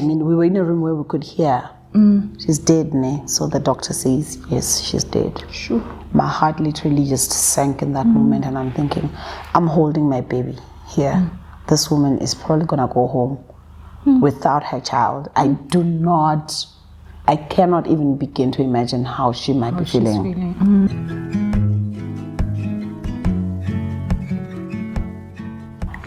I mean, we were in a room where we could hear. She's dead, ne? So the doctor says, yes, she's dead. Sure. My heart literally just sank in that moment, and I'm thinking, I'm holding my baby here. This woman is probably gonna go home without her child. I cannot even begin to imagine how she might be feeling.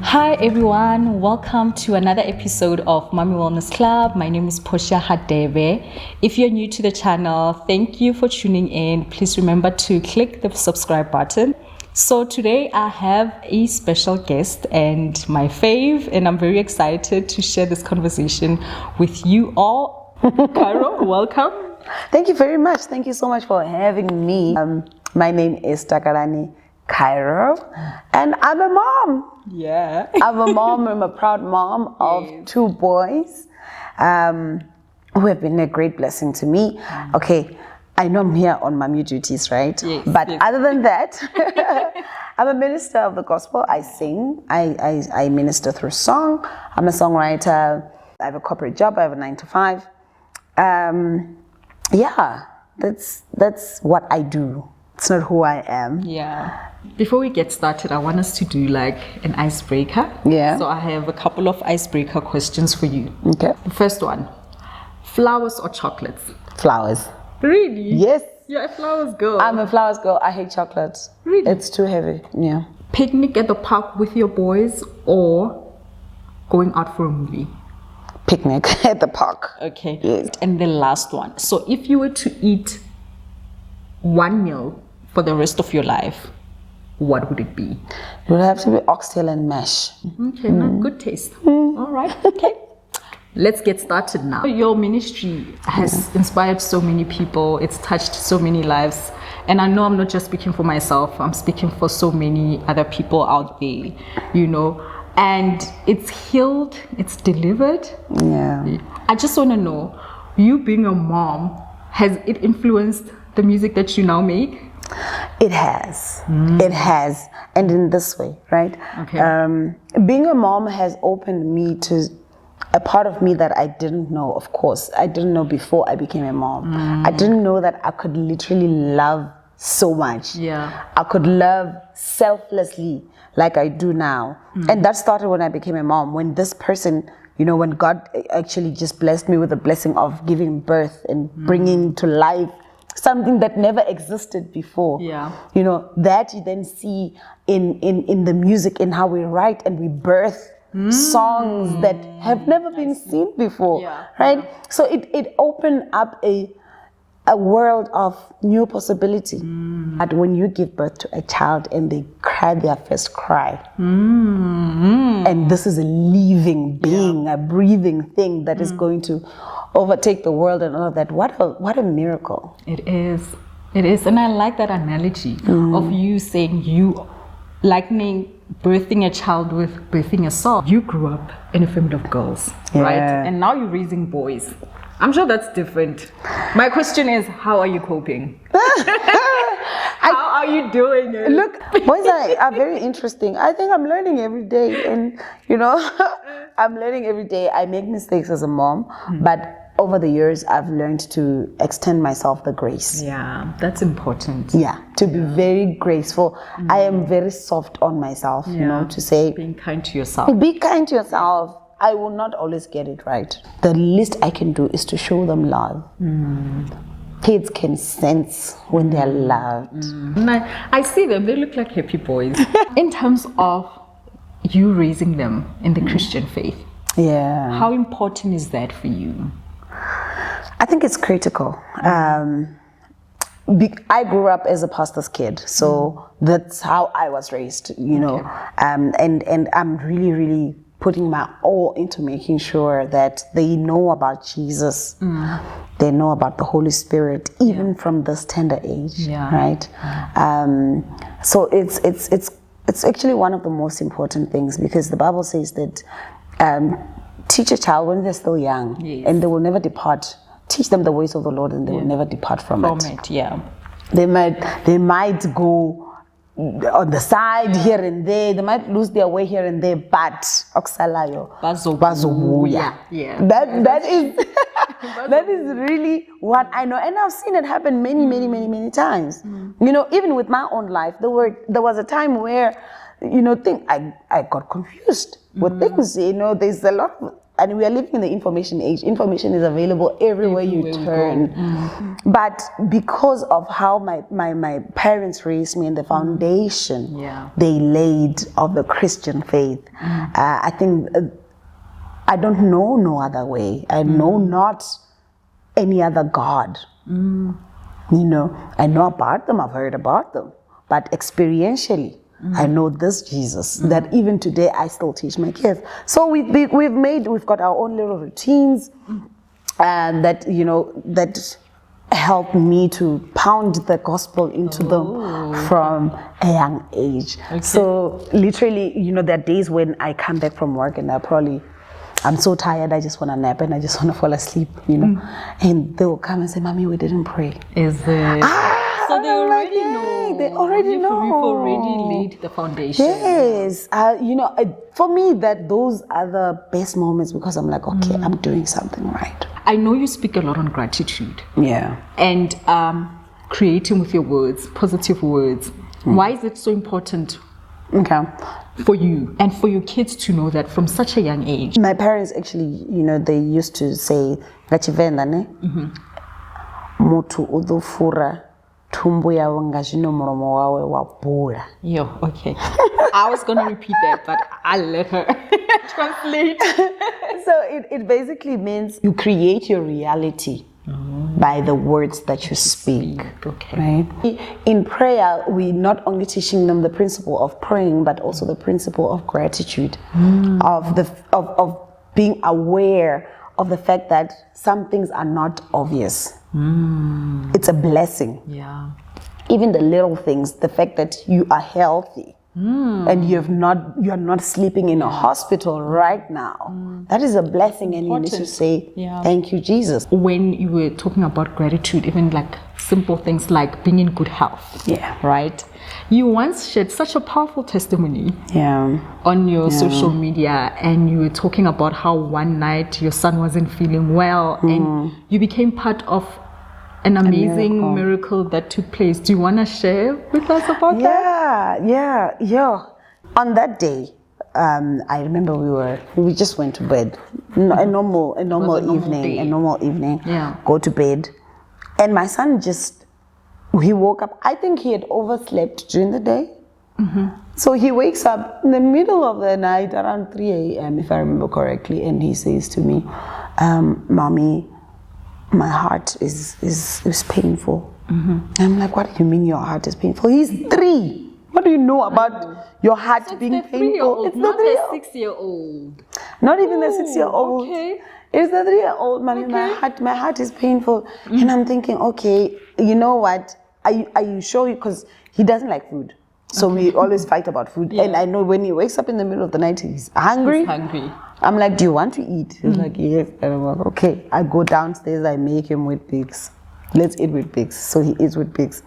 Hi everyone, welcome to another episode of Mommy Wellness Club. My name is Portia Hadebe. If you're new to the channel, thank you for tuning in. Please remember to click the subscribe button. So today I have a special guest and my fave, and I'm very excited to share this conversation with you all. Chairo, welcome. Thank you very much. Thank you so much for having me. My name is Takalani Chairo, and I'm a mom. Yeah. I'm a mom. I'm a proud mom of two boys who have been a great blessing to me. Okay, I know I'm here on mommy duties, right? Yes, but other than that, I'm a minister of the gospel. I sing. I minister through song. I'm a songwriter. I have a corporate job. I have a 9 to 5. Yeah, that's what I do. It's not who I am. Yeah. Before we get started, I want us to do like an icebreaker. Yeah. So I have a couple of icebreaker questions for you. Okay. The first one, flowers or chocolates? Flowers. Really? Yes. You're a flowers girl. I'm a flowers girl. I hate chocolate. Really? It's too heavy. Yeah. Picnic at the park with your boys or going out for a movie? Picnic at the park. Okay. Yes. And the last one. So if you were to eat one meal for the rest of your life, what would it be? It would have to be oxtail and mash. Okay, not good taste. All right, okay. Let's get started now. Your ministry has inspired so many people. It's touched so many lives. And I know I'm not just speaking for myself. I'm speaking for so many other people out there, you know. And it's healed, it's delivered. Yeah. I just want to know, you being a mom, has it influenced the music that you now make? It has. It has. And in this way, right? Okay. Being a mom has opened me to a part of me that I didn't know, of course. I didn't know before I became a mom. I didn't know that I could literally love so much. Yeah. I could love selflessly like I do now. And that started when I became a mom. When this person, you know, when God actually just blessed me with the blessing of giving birth and bringing to life something that never existed before. Yeah. You know, that you then see in the music, in how we write and we birth songs that have never been seen before. Yeah. Right? So it opened up a world of new possibility. But when you give birth to a child and they cry their first cry, and this is a living being, a breathing thing that is going to overtake the world and all of that, what a miracle. It is. And I like that analogy of you saying you likening birthing a child with birthing a soul. You grew up in a family of girls, right? And now you're raising boys. I'm sure that's different. My question is, how are you coping? How are you doing it? Look, boys are very interesting. I think I'm learning every day, and you know, I'm learning every day. I make mistakes as a mom, but over the years, I've learned to extend myself the grace. Yeah, that's important. Yeah, to be very graceful. I am very soft on myself, you know, to say, being kind to yourself. Be kind to yourself. I will not always get it right. The least I can do is to show them love. Kids can sense when they're loved. And I see them, they look like happy boys. In terms of you raising them in the Christian faith, how important is that for you? I think it's critical. I grew up as a pastor's kid, so that's how I was raised, you know. And I'm really, really putting my all into making sure that they know about Jesus. They know about the Holy Spirit, even from this tender age, right? So it's actually one of the most important things, because the Bible says that teach a child when they're still young, and they will never depart. Teach them the ways of the Lord, and they will never depart from it. Yeah. They might go on the side here and there. They might lose their way here and there, but okusalayo bazobuya. Yeah. That is that is really what I know, and I've seen it happen many times. You know, even with my own life, there was a time where, you know, I got confused with things. You know, there's a lot of, and we are living in the information age. Information is available everywhere you turn. But because of how my parents raised me and the foundation they laid of the Christian faith, I think I don't know no other way. I know not any other God. You know, I know about them, I've heard about them, but experientially, I know this Jesus that even today I still teach my kids. So we've got our own little routines, and that, you know, that help me to pound the gospel into them from a young age. So literally, you know, there are days when I come back from work and I'm so tired, I just want to nap and I just want to fall asleep, you know. And they will come and say, "Mommy, we didn't pray." Is it? So they already know. They already know. You've already laid the foundation. Yes. You know, for me, those are the best moments, because I'm like, okay, I'm doing something right. I know you speak a lot on gratitude. Yeah. And creating with your words, positive words. Why is it so important for you and for your kids to know that from such a young age? My parents actually, you know, they used to say, "Gachivenda ne, mutu udufura thumbu yawe ngazvino muromo wawe wabhura." Yo, okay. I was gonna repeat that, but I'll let her translate. So it basically means you create your reality by the words that you speak. Okay. Right? In prayer, we're not only teaching them the principle of praying, but also the principle of gratitude, of being aware of the fact that some things are not obvious. It's a blessing. Yeah. Even the little things, the fact that you are healthy. And you're not sleeping in a hospital right now. That is a blessing, and you need to say, "Thank you, Jesus." When you were talking about gratitude, even like simple things like being in good health, right? You once shared such a powerful testimony on your social media, and you were talking about how one night your son wasn't feeling well, and you became part of an amazing miracle that took place. Do you want to share with us about that? Yeah. On that day, I remember we just went to bed. A normal evening. Yeah. Go to bed, and my son he woke up. I think he had overslept during the day. So he wakes up in the middle of the night around 3 a.m. if I remember correctly, and he says to me, "Mommy, my heart is painful." I'm like, "What do you mean your heart is painful?" He's 3. What do you know about your heart being painful? It's not the 6-year-old. Not even the 6-year-old. Okay. It's the 3-year-old. Mommy, my heart is painful. And I'm thinking, okay, you know what? Are you sure? Because he doesn't like food. So we always fight about food. And I know when he wakes up in the middle of the night, he's hungry. He's hungry. I'm like, "Do you want to eat?" He's like, "Yes." And I'm like, okay. I go downstairs, I make him with pigs. Let's eat with pigs. So he eats with pigs.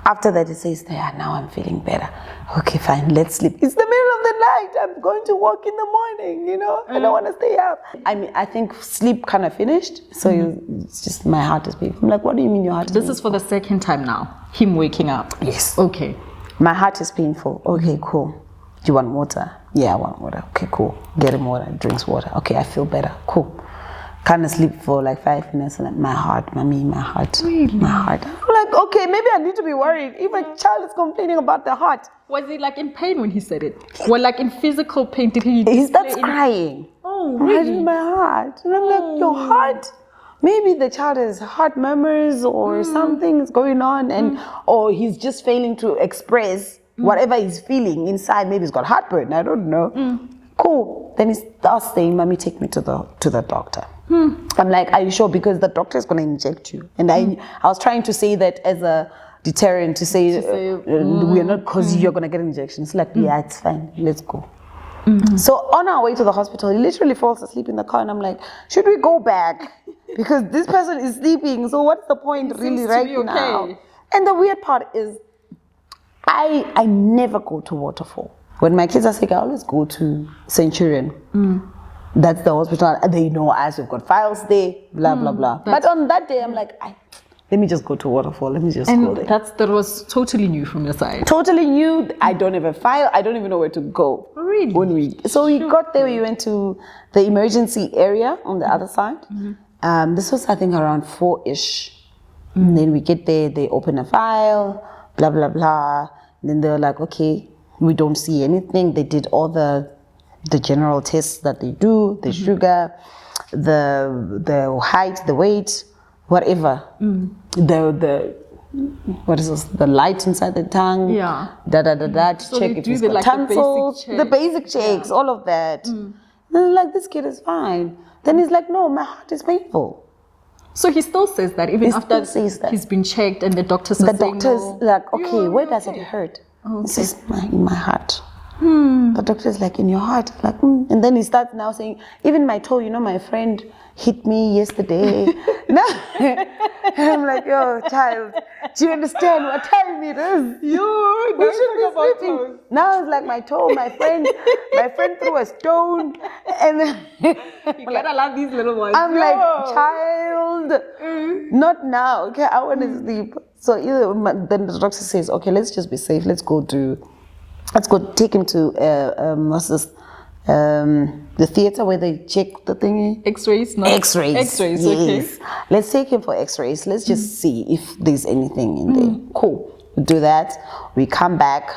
After that, he says, "Yeah, now I'm feeling better." Okay, fine, let's sleep. It's the middle of the night. I'm going to work in the morning, you know. I don't want to stay up. I mean, I think sleep kind of finished. So it's just my heart is painful. I'm like, "What do you mean your heart is painful?" This is for the second time now, him waking up. Yes. Okay. "My heart is painful." Okay, cool. "Do you want water?" "Yeah, I want water." Okay, cool. Get him water. Drinks water. Okay, I feel better. Cool. Kind of sleep for like 5 minutes, and like, "My heart, mommy, my heart, my heart." I'm like, okay, maybe I need to be worried if a child is complaining about the heart. Was he like in pain when he said it? Or like in physical pain? Did he? He starts crying. Oh, "Why really? is my heart?" And I'm like, "Your heart?" Maybe the child has heart murmurs or something is going on, or he's just failing to express whatever he's feeling inside. Maybe he's got heartburn. I don't know. Cool. Then he starts saying, "Mommy, take me to the doctor." I'm like, "Are you sure?" Because the doctor is going to inject you. And I was trying to say that as a deterrent to say we're not, because you're going to get injections. Like, yeah, it's fine. Let's go. So on our way to the hospital, he literally falls asleep in the car, and I'm like, "Should we go back? Because this person is sleeping. So what's the point really right now?" And the weird part is, I never go to Waterfall. When my kids are sick, I always go to Centurion. That's the hospital. They know us. We've got files there. Blah blah blah. But on that day, I'm like, let me just go to Waterfall. Let me just go there. That was totally new from your side. Totally new. I don't have a file. I don't even know where to go. Really? We got there. We went to the emergency area on the other side. This was, I think, around 4-ish. And then we get there. They open a file. Blah blah blah. And then they were like, okay, we don't see anything. They did all the general tests that they do, the sugar, the height, the weight, whatever. The what is this? The light inside the tongue. Yeah. So check if it's got tonsils. The basic checks, all of that. Then they're like, this kid is fine. Then he's like, no, my heart is painful. So he still says that even after he's been checked and the doctors are saying no. Like, okay, where does it hurt? He says, in my heart. The doctor's like, in your heart. I'm like, And then he starts now saying, even my toe, my friend hit me yesterday. I'm like, yo, child, do you understand what time it is? We should be sleeping. Now it's like my toe, my friend threw a stone. And then you gotta love these little ones. I'm like, child, not now. Okay, I want to sleep. So then the doctor says, okay, let's just be safe. Let's go take him to the theater where they check the thingy. X-rays, X-rays, yes. Okay. Let's take him for X-rays. Let's just see if there's anything in there. Cool. We do that. We come back.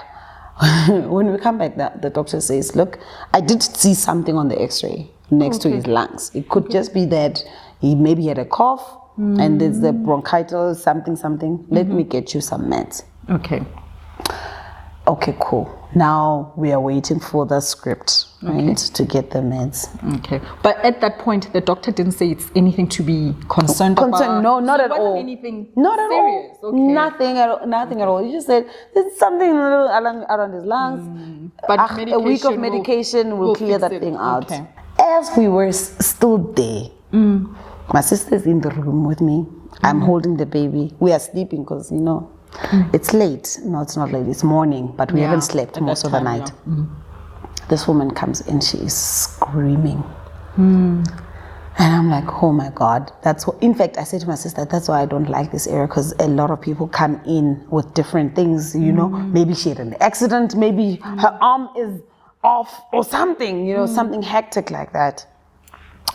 When we come back, the doctor says, look, I did see something on the X-ray next to his lungs. It could just be that he maybe had a cough and there's the bronchitis, something. Let me get you some meds. Okay, cool. Now we are waiting for the script, right, to get the meds. Okay. But at that point, the doctor didn't say it's anything to be concerned about? No, not at all. Anything not at serious? All. Okay. Nothing at all. He just said there's something a little around his lungs. But a week of medication will clear that thing out. Okay. As we were still there, my sister's in the room with me. I'm holding the baby. We are sleeping because, it's late. No, it's not late. It's morning, but we haven't slept most of the night. This woman comes in. She is screaming. And I'm like, oh my God. In fact, I said to my sister, that's why I don't like this area, because a lot of people come in with different things, Maybe she had an accident. Maybe her arm is off or something, something hectic like that.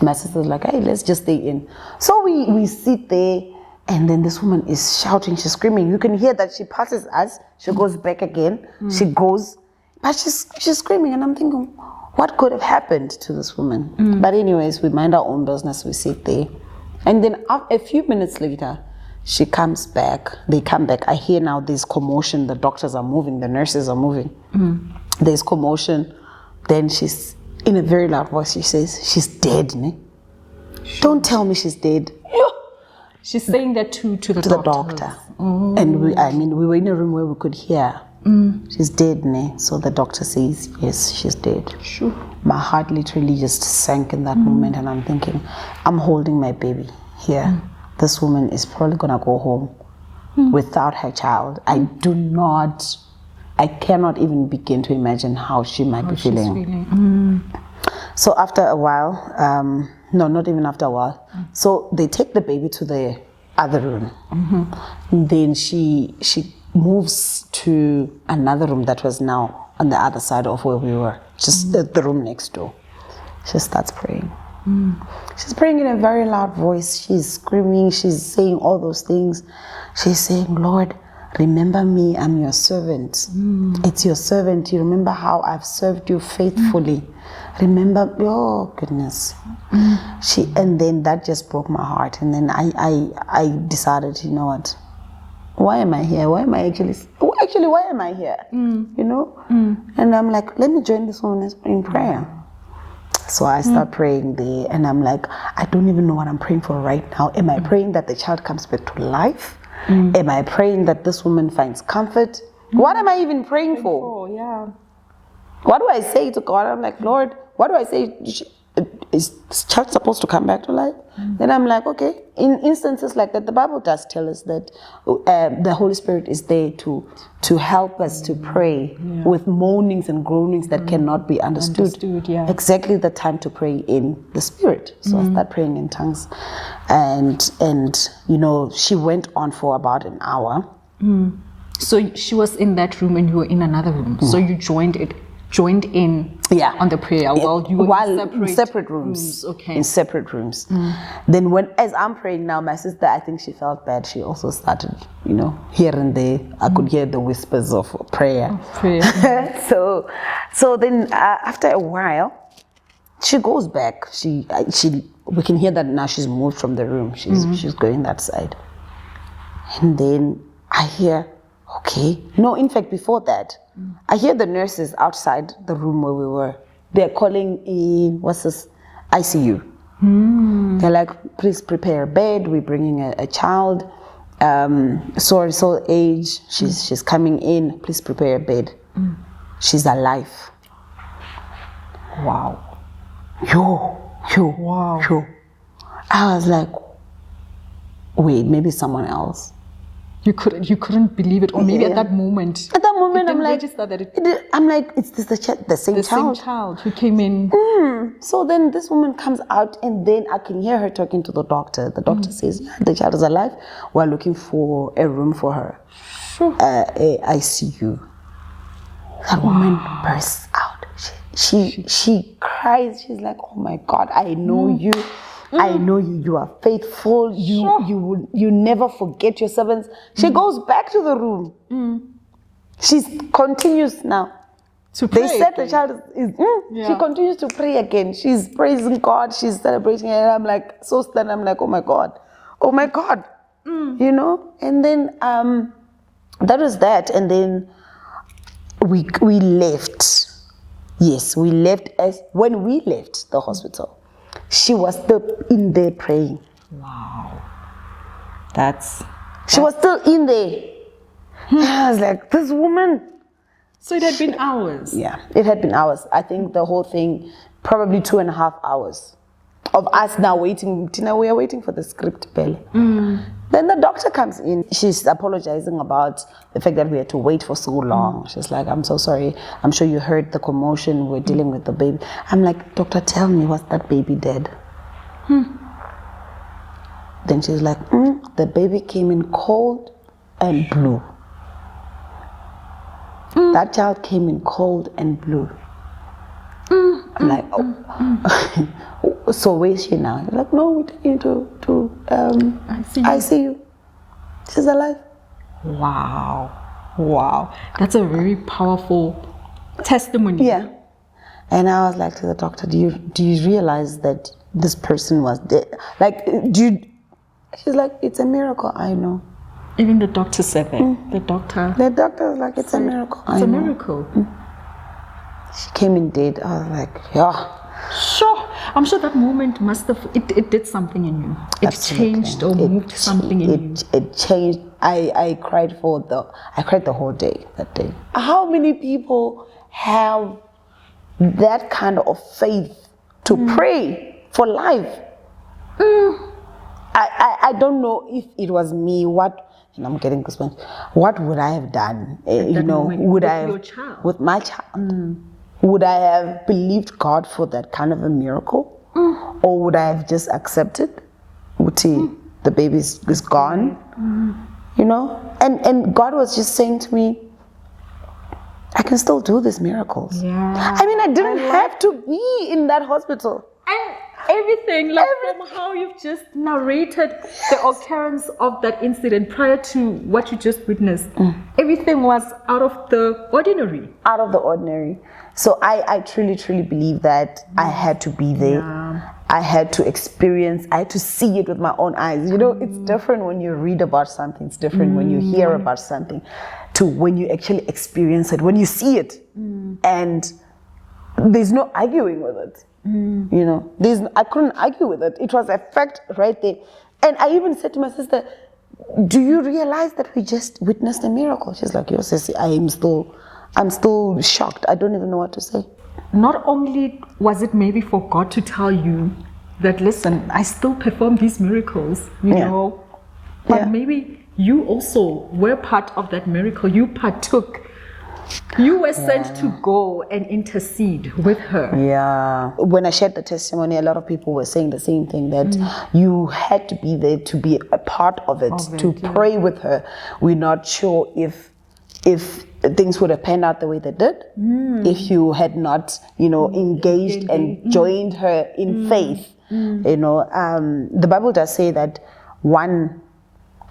My sister's like, hey, let's just stay in. So we sit there. And then this woman is shouting, she's screaming. You can hear that she passes us, she goes back again, she goes, but she's screaming. And I'm thinking, what could have happened to this woman? But anyways, we mind our own business, we sit there. And then a few minutes later, she comes back, they come back. I hear now there's commotion, the doctors are moving, the nurses are moving. There's commotion. Then she's, in a very loud voice, she says, she's dead, ne? Don't tell me she's dead. She's saying that to the doctor. And we were in a room where we could hear. She's dead, ne? So the doctor says, yes, she's dead. Sure. My heart literally just sank in that moment, and I'm thinking, I'm holding my baby here. This woman is probably gonna go home without her child. I cannot even begin to imagine how she might be feeling. So after a while, no, not even after a while. So they take the baby to the other room. Then she moves to another room that was now on the other side of where we were, just the room next door. She starts praying. She's praying in a very loud voice. She's screaming. She's saying all those things. She's saying, Lord, remember me. I'm your servant. It's your servant. You remember how I've served you faithfully. Remember, oh goodness. And then that just broke my heart. And then I decided, you know what? Why am I here? Why am I why am I here? And I'm like, let me join this woman in prayer. So I start praying there, and I'm like, I don't even know what I'm praying for right now. Am I praying that the child comes back to life? Am I praying that this woman finds comfort? What am I even praying for? Yeah. What do I say to God? I'm like, Lord, what do I say? is this child supposed to come back to life? Then I'm like, okay. In instances like that, the Bible does tell us that the Holy Spirit is there to help us to pray with moanings and groanings that cannot be understood. Exactly the time to pray in the Spirit. So I start praying in tongues, and you know, she went on for about an hour. So she was in that room and you were in another room. So you joined in on the prayer while you were in separate rooms. Okay. In separate rooms. Then as I'm praying now, my sister, I think she felt bad. She also started, you know, here and there. I could hear the whispers of prayer. So then after a while, she goes back. We can hear that now she's moved from the room. She's going that side. And then I hear, okay. No, in fact, before that, I hear the nurses outside the room where we were. They're calling what's this? ICU. They're like, please prepare a bed. We're bringing a child, so age. She's coming in. Please prepare a bed. She's alive. Wow. Yo. I was like, wait, maybe someone else. You couldn't believe it, or maybe at that moment. At that moment, I'm like, I'm like, it's the same child. Same child who came in. So then this woman comes out, and then I can hear her talking to the doctor. The doctor says, yeah, the child is alive. We're looking for a room for her. Sure. A ICU. That woman bursts out. She cries. She's like, oh my God, I know you. I know you. You are faithful. You never forget your servants. She goes back to the room. She continues now to pray. They said the child is. She continues to pray again. She's praising God. She's celebrating, and I'm like so stunned. I'm like, oh my God. You know. And then that was that. And then we left. Yes, we left. When we left the hospital, she was still in there praying. Wow. She was still in there. I was like, this woman. So it had been hours. Yeah, it had been hours. I think the whole thing, probably 2.5 hours of us now waiting. Tina, we are waiting for the script, Pele. Then the doctor comes in. She's apologizing about the fact that we had to wait for so long. She's like, I'm so sorry. I'm sure you heard the commotion. We're dealing with the baby. I'm like, doctor, tell me, was that baby dead? Then she's like, the baby came in cold and blue. That child came in cold and blue. I'm like, oh. So where is she now? She's like, no, we're taking you to ICU. She's alive. Wow. That's a very powerful testimony. Yeah. And I was like to the doctor, do you realize that this person was dead? Like, she's like, it's a miracle, I know. Even the doctor said that. The doctor was like, it's a miracle. It's a miracle. She came in dead. I was like, yeah. Sure. I'm sure that moment it did something in you. It Absolutely. Changed or moved something in you. It changed. I cried the whole day that day. How many people have that kind of faith to pray for life? I don't know if it was me. And I'm getting goosebumps. What would I have done? Would I have, your child? With my child? Would I have believed God for that kind of a miracle? Or would I have just accepted? The baby is gone? You know? And God was just saying to me, I can still do these miracles. Yeah. I mean, I didn't have to be in that hospital. And everything, from how you've just narrated the occurrence of that incident prior to what you just witnessed, everything was out of the ordinary. Out of the ordinary. So I truly, truly believe that I had to be there. Yeah. I had to experience, I had to see it with my own eyes. You know, it's different when you read about something. It's different when you hear about something to when you actually experience it, when you see it. And there's no arguing with it. You know, I couldn't argue with it. It was a fact right there. And I even said to my sister, do you realize that we just witnessed a miracle? She's like, yo, sissy, I'm still shocked. I don't even know what to say. not only was it maybe for God to tell you that, listen, I still perform these miracles, you know, but maybe you also were part of that miracle. You partook. You were sent to go and intercede with her. Yeah. When I shared the testimony, a lot of people were saying the same thing, that you had to be there to be a part of it, to pray with her. We're not sure if things would have panned out the way they did if you had not, you know, engaged and joined her in faith. You know, the Bible does say that one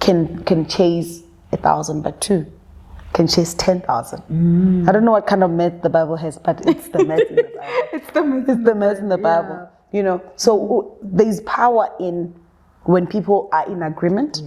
can chase 1,000, but two can chase 10,000. I don't know what kind of math the Bible has, but it's the math in the Bible. It's the math in the Bible. You know, so there's power in when people are in agreement.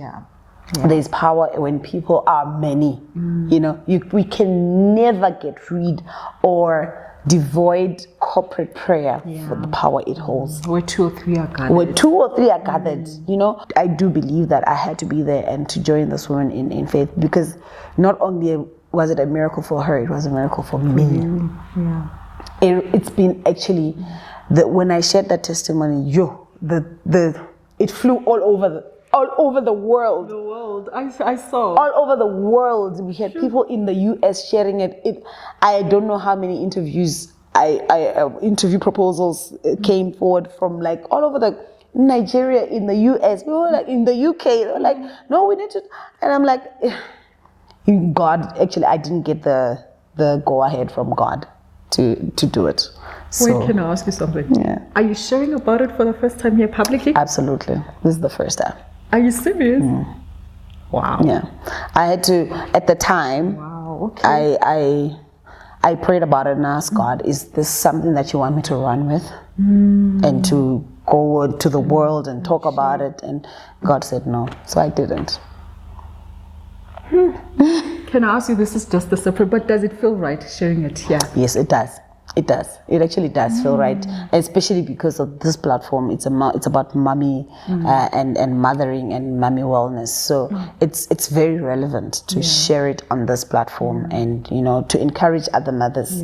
There's power when people are many. You know, we can never get rid or devoid corporate prayer for the power it holds. Where 2 or 3 are gathered. Where 2 or 3 are gathered, you know. I do believe that I had to be there and to join this woman in faith, because not only was it a miracle for her, it was a miracle for me. It's been actually, when I shared that testimony, it flew all over the world. I saw. All over the world. We had people in the US sharing it. I don't know how many interviews, interview proposals came forward from like all over the Nigeria, in the US, we were like in the UK. They were like, no, we need to. And I'm like, God, actually, I didn't get the go ahead from God to do it. So, wait, can I ask you something? Yeah. Are you sharing about it for the first time here publicly? Absolutely. This is the first time. Are you serious? Wow. Yeah. I had to, at the time, I prayed about it and asked God, is this something that you want me to run with? And to go to the world and talk about it? And God said no. So I didn't. Can I ask you, this is just a separate, but does it feel right sharing it here? Yes, it does. It does. It actually does feel right, especially because of this platform. It's about mommy and mothering and mommy wellness. So it's very relevant to share it on this platform and, you know, to encourage other mothers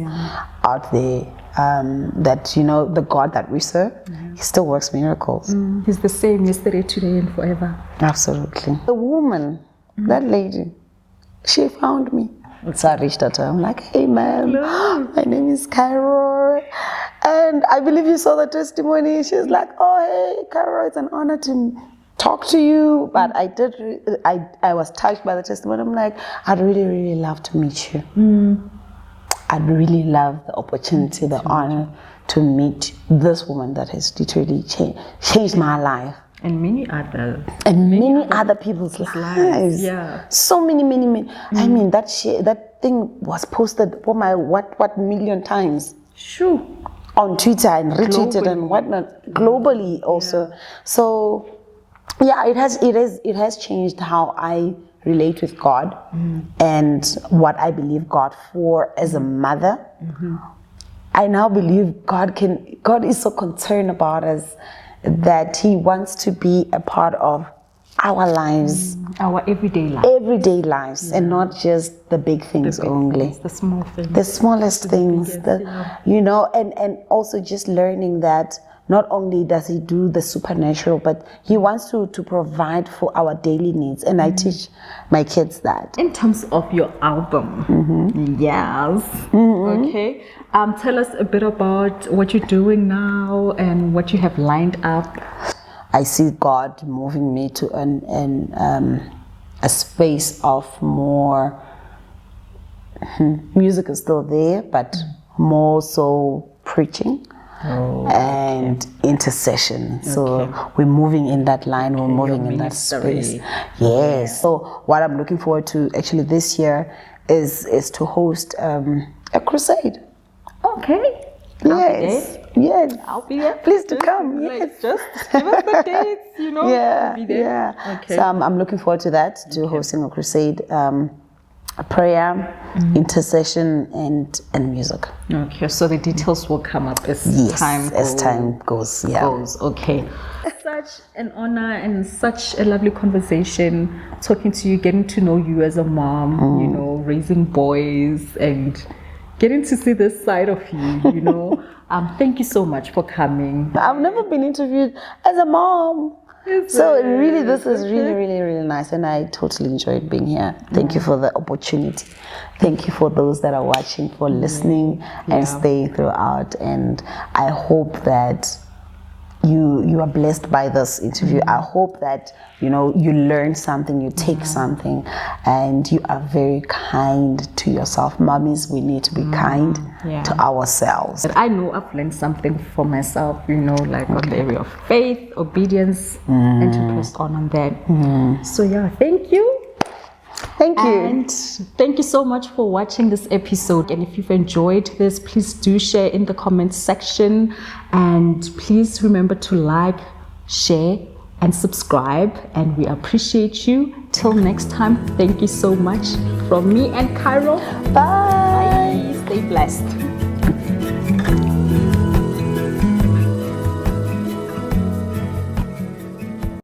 out there that, you know, the God that we serve, He still works miracles. He's the same yesterday, today, and forever. Absolutely. The woman, that lady, she found me. So I reached out to her. I'm like, hey, ma'am, my name is Chairo, and I believe you saw the testimony. She's like, oh, hey, Chairo, it's an honor to talk to you. But I was touched by the testimony. I'm like, I'd really, really love to meet you. I'd really love the opportunity, the honor to meet this woman that has literally changed my life. And many others. And many other people's lives. Yeah. So many. I mean, that thing was posted for my what million times. Sure. On Twitter and retweeted and whatnot. Globally also. So yeah, it has changed how I relate with God and what I believe God for as a mother. I now believe God is so concerned about us, that He wants to be a part of our lives, our everyday lives, and not just the big things only, the small things, the smallest things, you know, and also just learning that not only does He do the supernatural, but He wants to provide for our daily needs. And I teach my kids that. In terms of your album, yes, okay. Tell us a bit about what you're doing now and what you have lined up. I see God moving me to a space of more, music is still there, but more so preaching and intercession. So we're moving in that line, we're moving in that space. Yes. So what I'm looking forward to actually this year is to host a crusade. Okay. Yes. I'll be there. Please do come. Yes. Just give us the dates, you know. Yeah. I'll be there. Yeah. Okay. So I'm looking forward to that, to hosting a crusade, a prayer, intercession, and music. Okay. So the details will come up as time goes. Okay. Such an honor and such a lovely conversation, talking to you, getting to know you as a mom, you know, raising boys and getting to see this side of you. Thank you so much for coming. I've never been interviewed as a mom. So really, this is really, really, really nice, and I totally enjoyed being here. Thank you for the opportunity. Thank you for those that are watching, for listening and staying throughout. And I hope that you are blessed by this interview. I hope that you learn something, you take something, and you are very kind to yourself. Mummies, we need to be kind to ourselves. I know I've learned something for myself, like on the area of faith, obedience, and to post on that. So thank you. Thank you. And thank you so much for watching this episode. And if you've enjoyed this, please do share in the comments section. And please remember to like, share, and subscribe. And we appreciate you. Till next time, thank you so much from me and Chairo. Bye. Stay blessed.